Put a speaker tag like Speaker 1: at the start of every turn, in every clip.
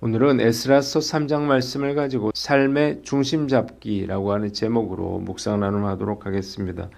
Speaker 1: 오늘은 에스라서 3장 말씀을 가지고 삶의 중심 잡기라고 하는 제목으로 묵상 나눔하도록 하겠습니다.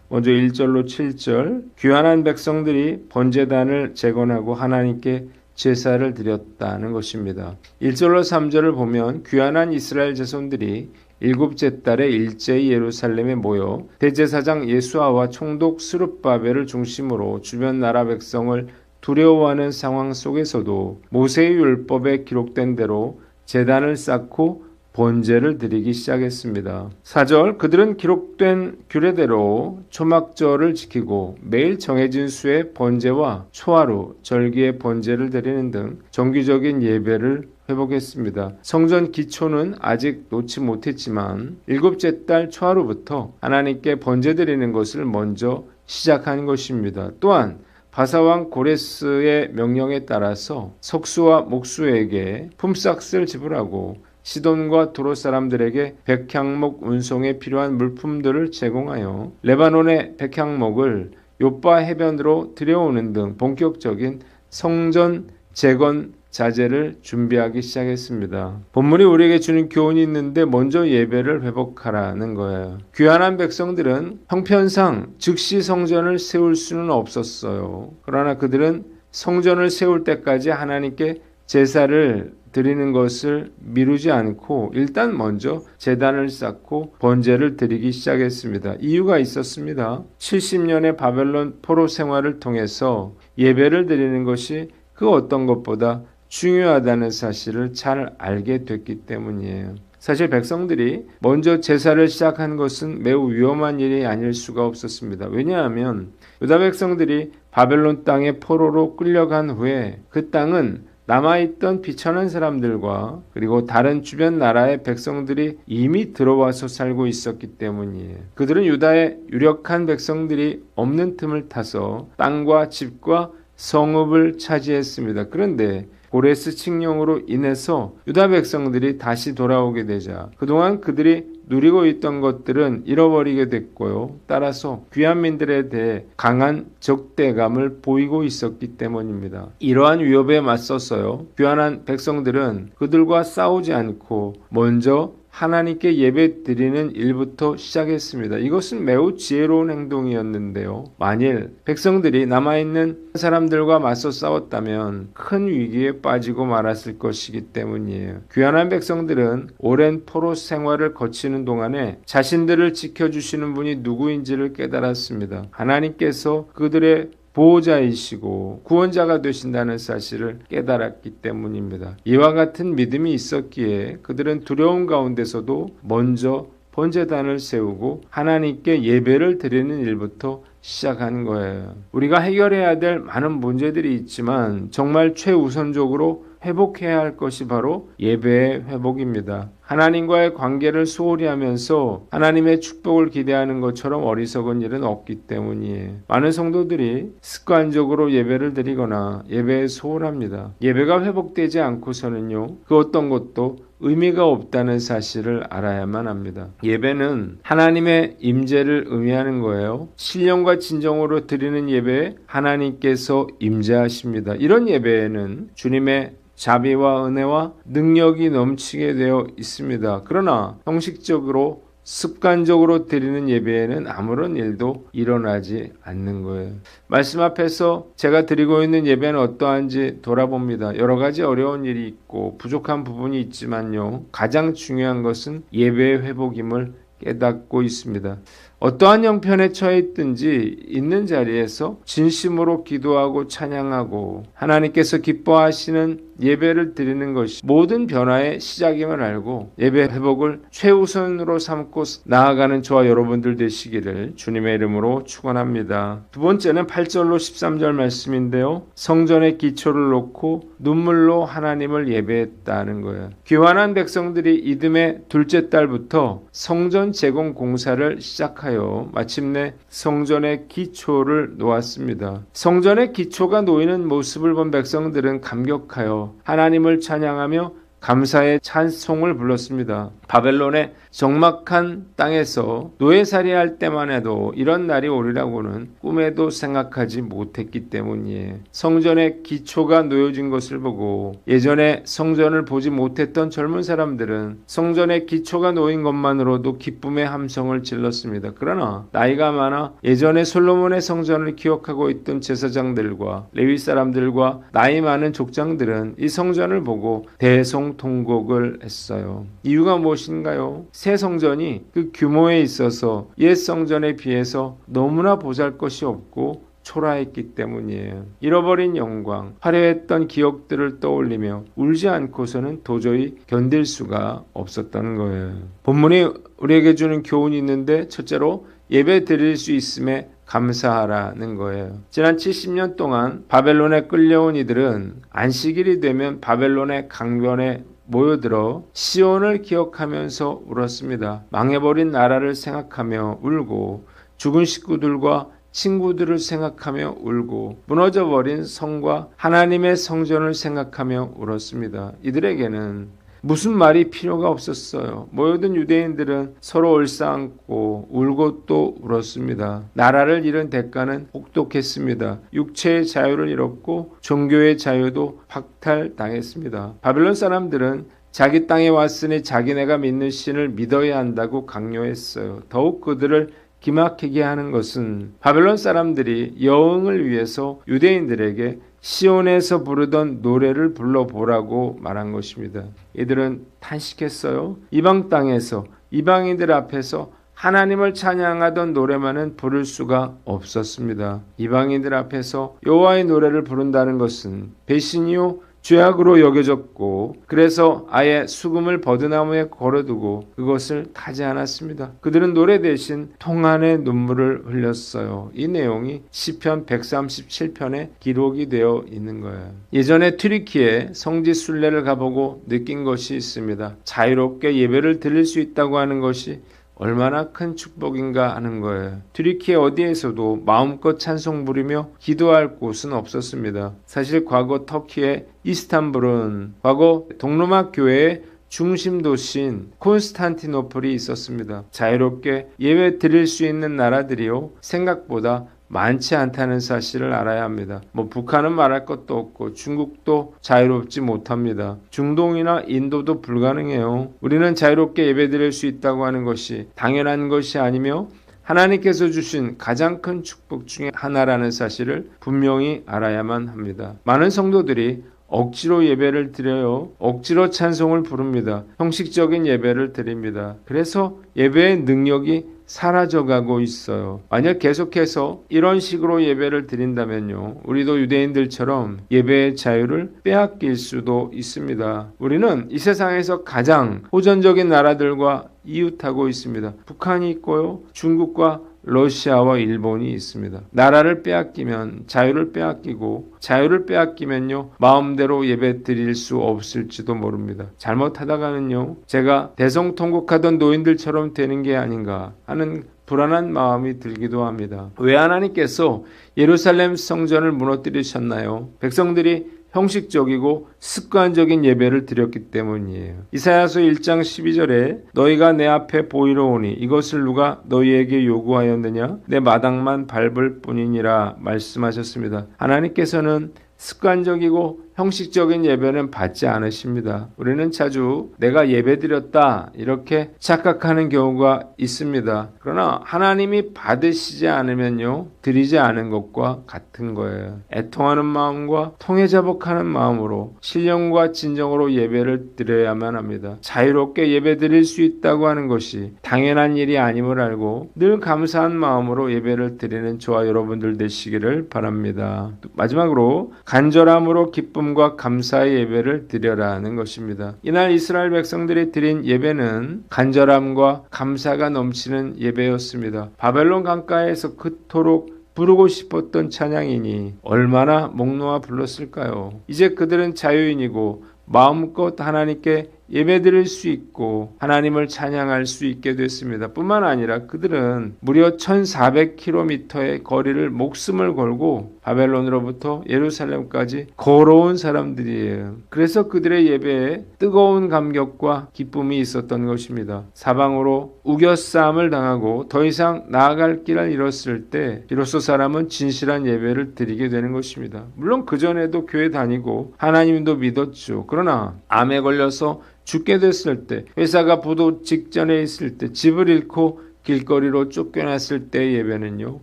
Speaker 1: 먼저 1절로 7절, 귀환한 백성들이 번제단을 재건하고 하나님께 제사를 드렸다는 것입니다. 1절로 3절을 보면 귀환한 이스라엘 자손들이 일곱째 달에 일제히 예루살렘에 모여 대제사장 예수아와 총독 스룹바벨을 중심으로 주변 나라 백성을 두려워하는 상황 속에서도 모세의 율법에 기록된 대로 제단을 쌓고 번제를 드리기 시작했습니다. 4절, 그들은 기록된 규례대로 초막절을 지키고 매일 정해진 수의 번제와 초하루, 절기의 번제를 드리는 등 정기적인 예배를 회복했습니다. 성전 기초는 아직 놓지 못했지만 일곱째 달 초하루부터 하나님께 번제 드리는 것을 먼저 시작한 것입니다. 또한 바사왕 고레스의 명령에 따라서 석수와 목수에게 품삯을 지불하고 시돈과 두로 사람들에게 백향목 운송에 필요한 물품들을 제공하여 레바논의 백향목을 요빠 해변으로 들여오는 등 본격적인 성전 재건 자재를 준비하기 시작했습니다. 본문이 우리에게 주는 교훈이 있는데 먼저 예배를 회복하라는 거예요. 귀환한 백성들은 형편상 즉시 성전을 세울 수는 없었어요. 그러나 그들은 성전을 세울 때까지 하나님께 제사를 드리는 것을 미루지 않고 일단 먼저 제단을 쌓고 번제를 드리기 시작했습니다. 이유가 있었습니다. 70년의 바벨론 포로 생활을 통해서 예배를 드리는 것이 그 어떤 것보다 중요하다는 사실을 잘 알게 됐기 때문이에요. 사실 백성들이 먼저 제사를 시작한 것은 매우 위험한 일이 아닐 수가 없었습니다. 왜냐하면 유다 백성들이 바벨론 땅에 포로로 끌려간 후에 그 땅은 남아있던 비천한 사람들과 그리고 다른 주변 나라의 백성들이 이미 들어와서 살고 있었기 때문이에요. 그들은 유다의 유력한 백성들이 없는 틈을 타서 땅과 집과 성읍을 차지했습니다. 그런데 고레스 칙령으로 인해서 유다 백성들이 다시 돌아오게 되자 그동안 그들이 누리고 있던 것들은 잃어버리게 됐고요. 따라서 귀환민들에 대해 강한 적대감을 보이고 있었기 때문입니다. 이러한 위협에 맞서서요. 귀환한 백성들은 그들과 싸우지 않고 먼저 하나님께 예배 드리는 일부터 시작했습니다. 이것은 매우 지혜로운 행동이었는데요. 만일 백성들이 남아있는 사람들과 맞서 싸웠다면 큰 위기에 빠지고 말았을 것이기 때문이에요. 귀환한 백성들은 오랜 포로 생활을 거치는 동안에 자신들을 지켜주시는 분이 누구인지를 깨달았습니다. 하나님께서 그들의 보호자이시고 구원자가 되신다는 사실을 깨달았기 때문입니다. 이와 같은 믿음이 있었기에 그들은 두려움 가운데서도 먼저 번제단을 세우고 하나님께 예배를 드리는 일부터 시작한 거예요. 우리가 해결해야 될 많은 문제들이 있지만 정말 최우선적으로 회복해야 할 것이 바로 예배의 회복입니다. 하나님과의 관계를 소홀히 하면서 하나님의 축복을 기대하는 것처럼 어리석은 일은 없기 때문이에요. 많은 성도들이 습관적으로 예배를 드리거나 예배에 소홀합니다. 예배가 회복되지 않고서는요, 그 어떤 것도 의미가 없다는 사실을 알아야만 합니다. 예배는 하나님의 임재를 의미하는 거예요. 신령과 진정으로 드리는 예배에 하나님께서 임재하십니다. 이런 예배에는 주님의 자비와 은혜와 능력이 넘치게 되어 있습니다. 그러나 형식적으로 습관적으로 드리는 예배에는 아무런 일도 일어나지 않는 거예요. 말씀 앞에서 제가 드리고 있는 예배는 어떠한지 돌아봅니다. 여러 가지 어려운 일이 있고 부족한 부분이 있지만요. 가장 중요한 것은 예배의 회복임을 깨닫고 있습니다. 어떠한 형편에 처해 있든지 있는 자리에서 진심으로 기도하고 찬양하고 하나님께서 기뻐하시는 예배를 드리는 것이 모든 변화의 시작임을 알고 예배 회복을 최우선으로 삼고 나아가는 저와 여러분들 되시기를 주님의 이름으로 축원합니다. 두 번째는 8절로 13절 말씀인데요. 성전의 기초를 놓고 눈물로 하나님을 예배했다는 거예요. 귀환한 백성들이 이듬해 둘째 달부터 성전 재건 공사를 시작하여 마침내 성전의 기초를 놓았습니다. 성전의 기초가 놓이는 모습을 본 백성들은 감격하여 하나님을 찬양하며 감사의 찬송을 불렀습니다. 바벨론의 적막한 땅에서 노예살이할 때만 해도 이런 날이 오리라고는 꿈에도 생각하지 못했기 때문이에요. 성전의 기초가 놓여진 것을 보고 예전에 성전을 보지 못했던 젊은 사람들은 성전의 기초가 놓인 것만으로도 기쁨의 함성을 질렀습니다. 그러나 나이가 많아 예전에 솔로몬의 성전을 기억하고 있던 제사장들과 레위 사람들과 나이 많은 족장들은 이 성전을 보고 대성통곡을 했어요. 이유가 무엇인가요? 새 성전이 그 규모에 있어서 옛 성전에 비해서 너무나 보잘것이 없고 초라했기 때문이에요. 잃어버린 영광, 화려했던 기억들을 떠올리며 울지 않고서는 도저히 견딜 수가 없었던 거예요. 본문이 우리에게 주는 교훈이 있는데 첫째로 예배 드릴 수 있음에 감사하라는 거예요. 지난 70년 동안 바벨론에 끌려온 이들은 안식일이 되면 바벨론의 강변에 모여들어 시온을 기억하면서 울었습니다. 망해버린 나라를 생각하며 울고 죽은 식구들과 친구들을 생각하며 울고 무너져버린 성과 하나님의 성전을 생각하며 울었습니다. 이들에게는 무슨 말이 필요가 없었어요. 모여든 유대인들은 서로 얼싸안고 울고 또 울었습니다. 나라를 잃은 대가는 혹독했습니다. 육체의 자유를 잃었고 종교의 자유도 박탈당했습니다. 바벨론 사람들은 자기 땅에 왔으니 자기네가 믿는 신을 믿어야 한다고 강요했어요. 더욱 그들을 기막히게 하는 것은 바벨론 사람들이 여흥을 위해서 유대인들에게 시온에서 부르던 노래를 불러보라고 말한 것입니다. 이들은 탄식했어요. 이방 땅에서 이방인들 앞에서 하나님을 찬양하던 노래만은 부를 수가 없었습니다. 이방인들 앞에서 여호와의 노래를 부른다는 것은 배신이요 죄악으로 여겨졌고 그래서 아예 수금을 버드나무에 걸어두고 그것을 타지 않았습니다. 그들은 노래 대신 통한의 눈물을 흘렸어요. 이 내용이 시편 137편에 기록이 되어 있는 거예요. 예전에 튀르키예 성지 순례를 가보고 느낀 것이 있습니다. 자유롭게 예배를 드릴 수 있다고 하는 것이 얼마나 큰 축복인가 하는 거예요. 튀르키예 어디에서도 마음껏 찬송 부리며 기도할 곳은 없었습니다. 사실 과거 터키의 이스탄불은 과거 동로마 교회의 중심 도시인 콘스탄티노플이 있었습니다. 자유롭게 예배 드릴 수 있는 나라들이요 생각보다 많지 않다는 사실을 알아야 합니다. 북한은 말할 것도 없고 중국도 자유롭지 못합니다. 중동이나 인도도 불가능해요. 우리는 자유롭게 예배드릴 수 있다고 하는 것이 당연한 것이 아니며 하나님께서 주신 가장 큰 축복 중에 하나라는 사실을 분명히 알아야만 합니다. 많은 성도들이 억지로 예배를 드려요. 억지로 찬송을 부릅니다. 형식적인 예배를 드립니다. 그래서 예배의 능력이 사라져가고 있어요. 만약 계속해서 이런 식으로 예배를 드린다면요. 우리도 유대인들처럼 예배의 자유를 빼앗길 수도 있습니다. 우리는 이 세상에서 가장 호전적인 나라들과 이웃하고 있습니다. 북한이 있고요. 중국과 러시아와 일본이 있습니다. 나라를 빼앗기면 자유를 빼앗기고 자유를 빼앗기면요 마음대로 예배 드릴 수 없을지도 모릅니다. 잘못하다가는요 제가 대성통곡하던 노인들처럼 되는 게 아닌가 하는 불안한 마음이 들기도 합니다. 왜 하나님께서 예루살렘 성전을 무너뜨리셨나요? 백성들이 형식적이고 습관적인 예배를 드렸기 때문이에요. 이사야서 1장 12절에 너희가 내 앞에 보이러 오니 이것을 누가 너희에게 요구하였느냐? 내 마당만 밟을 뿐이니라 말씀하셨습니다. 하나님께서는 습관적이고 형식적인 예배는 받지 않으십니다. 우리는 자주 내가 예배드렸다 이렇게 착각하는 경우가 있습니다. 그러나 하나님이 받으시지 않으면요 드리지 않은 것과 같은 거예요. 애통하는 마음과 통회자복하는 마음으로 신령과 진정으로 예배를 드려야만 합니다. 자유롭게 예배 드릴 수 있다고 하는 것이 당연한 일이 아님을 알고 늘 감사한 마음으로 예배를 드리는 저와 여러분들 되시기를 바랍니다. 마지막으로 간절함으로 기쁨과 감사의 예배를 드려라는 것입니다. 이날 이스라엘 백성들이 드린 예배는 간절함과 감사가 넘치는 예배였습니다. 바벨론 강가에서 그토록 부르고 싶었던 찬양이니 얼마나 목 놓아 불렀을까요? 이제 그들은 자유인이고 마음껏 하나님께 예배드릴 수 있고 하나님을 찬양할 수 있게 됐습니다. 뿐만 아니라 그들은 무려 1400km의 거리를 목숨을 걸고 바벨론으로부터 예루살렘까지 걸어온 사람들이에요. 그래서 그들의 예배에 뜨거운 감격과 기쁨이 있었던 것입니다. 사방으로 우겨싸움을 당하고 더 이상 나아갈 길을 잃었을 때 비로소 사람은 진실한 예배를 드리게 되는 것입니다. 물론 그전에도 교회 다니고 하나님도 믿었죠. 그러나 암에 걸려서 죽게 됐을 때, 회사가 부도 직전에 있을 때, 집을 잃고 길거리로 쫓겨났을 때의 예배는요,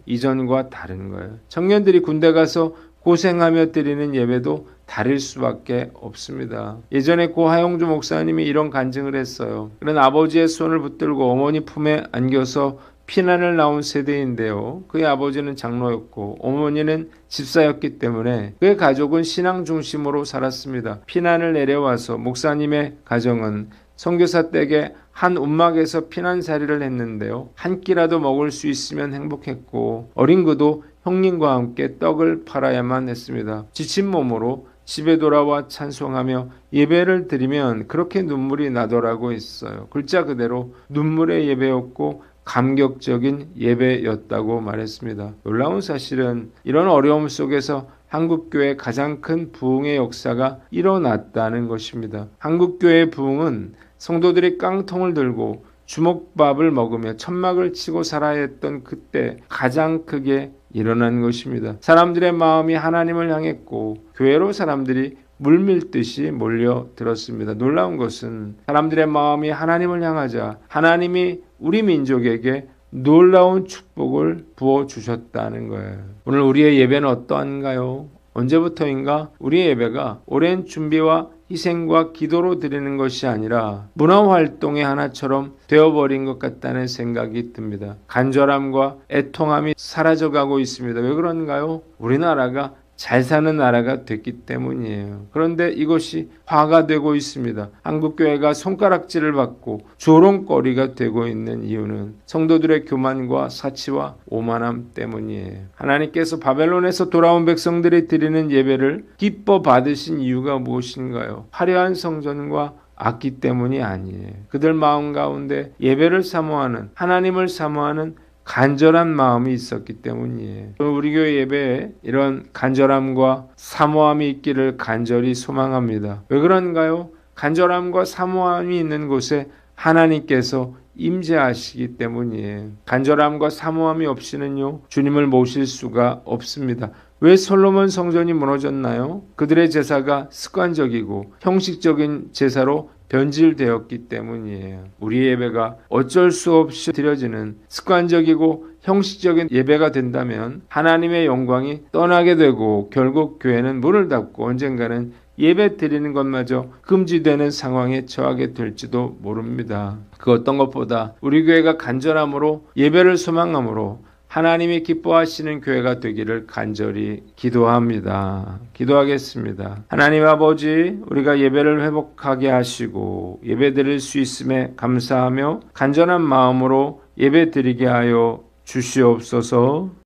Speaker 1: 이전과 다른 거예요. 청년들이 군대 가서 고생하며 드리는 예배도 다를 수밖에 없습니다. 예전에 고 하용주 목사님이 이런 간증을 했어요. 그는 아버지의 손을 붙들고 어머니 품에 안겨서 피난을 나온 세대인데요. 그의 아버지는 장로였고 어머니는 집사였기 때문에 그의 가족은 신앙 중심으로 살았습니다. 피난을 내려와서 목사님의 가정은 선교사 댁에 한 움막에서 피난살이를 했는데요. 한 끼라도 먹을 수 있으면 행복했고 어린 그도 형님과 함께 떡을 팔아야만 했습니다. 지친 몸으로 집에 돌아와 찬송하며 예배를 드리면 그렇게 눈물이 나더라고 했어요. 글자 그대로 눈물의 예배였고 감격적인 예배였다고 말했습니다. 놀라운 사실은 이런 어려움 속에서 한국교회의 가장 큰 부흥의 역사가 일어났다는 것입니다. 한국교회의 부흥은 성도들이 깡통을 들고 주먹밥을 먹으며 천막을 치고 살아야 했던 그때 가장 크게 일어난 것입니다. 사람들의 마음이 하나님을 향했고 교회로 사람들이 물밀듯이 몰려들었습니다. 놀라운 것은 사람들의 마음이 하나님을 향하자 하나님이 우리 민족에게 놀라운 축복을 부어주셨다는 거예요. 오늘 우리의 예배는 어떠한가요? 언제부터인가 우리의 예배가 오랜 준비와 희생과 기도로 드리는 것이 아니라 문화활동의 하나처럼 되어버린 것 같다는 생각이 듭니다. 간절함과 애통함이 사라져가고 있습니다. 왜 그런가요? 우리나라가 잘 사는 나라가 됐기 때문이에요. 그런데 이것이 화가 되고 있습니다. 한국교회가 손가락질을 받고 조롱거리가 되고 있는 이유는 성도들의 교만과 사치와 오만함 때문이에요. 하나님께서 바벨론에서 돌아온 백성들이 드리는 예배를 기뻐 받으신 이유가 무엇인가요? 화려한 성전과 악기 때문이 아니에요. 그들 마음 가운데 예배를 사모하는, 하나님을 사모하는 간절한 마음이 있었기 때문이에요. 우리 교회 예배에 이런 간절함과 사모함이 있기를 간절히 소망합니다. 왜 그런가요? 간절함과 사모함이 있는 곳에 하나님께서 임재하시기 때문이에요. 간절함과 사모함이 없이는요, 주님을 모실 수가 없습니다. 왜 솔로몬 성전이 무너졌나요? 그들의 제사가 습관적이고 형식적인 제사로 변질되었기 때문이에요. 우리의 예배가 어쩔 수 없이 드려지는 습관적이고 형식적인 예배가 된다면 하나님의 영광이 떠나게 되고 결국 교회는 문을 닫고 언젠가는 예배 드리는 것마저 금지되는 상황에 처하게 될지도 모릅니다. 그 어떤 것보다 우리 교회가 간절함으로 예배를 소망함으로 하나님이 기뻐하시는 교회가 되기를 간절히 기도합니다. 기도하겠습니다. 하나님 아버지, 우리가 예배를 회복하게 하시고 예배 드릴 수 있음에 감사하며 간절한 마음으로 예배 드리게 하여 주시옵소서.